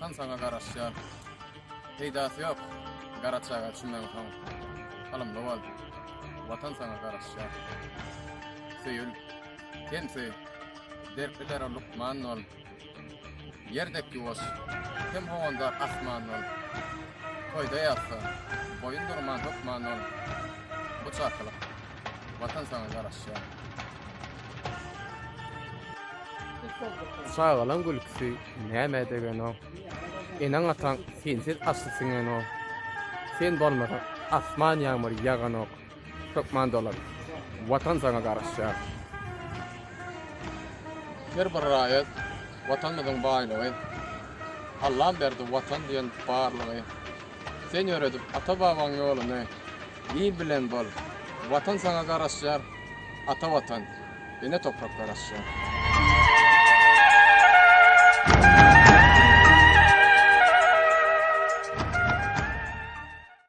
Vatan sana garaşýar. Peýdasy ýok. Garaçaga düşünmäň soň. Alym bol. Vatan sana garaşýar. Söýül. Kense derpler lukman ol. Yerdeki boş. Kim howanda asman ol. Toyda ýatsa, boyun durman lukman ol. Bu çarkyly. Vatan sana garaşýar. Sağalan gülkisi näme degen o? Enaň ataň sensiz aslysyň o. Sen bolmadan asman ýağmur ýagan ok. Türkmen dolar. Vatan sana garaşýar. Bir raýat watanymyzyň baýlygy. Allah berdi watan diýen barlygy. Sen ýöredip ata-babaň ýoluny iyi bilen bol. Watan sana garaşýar. Ata watan, ene toprak garaşýar.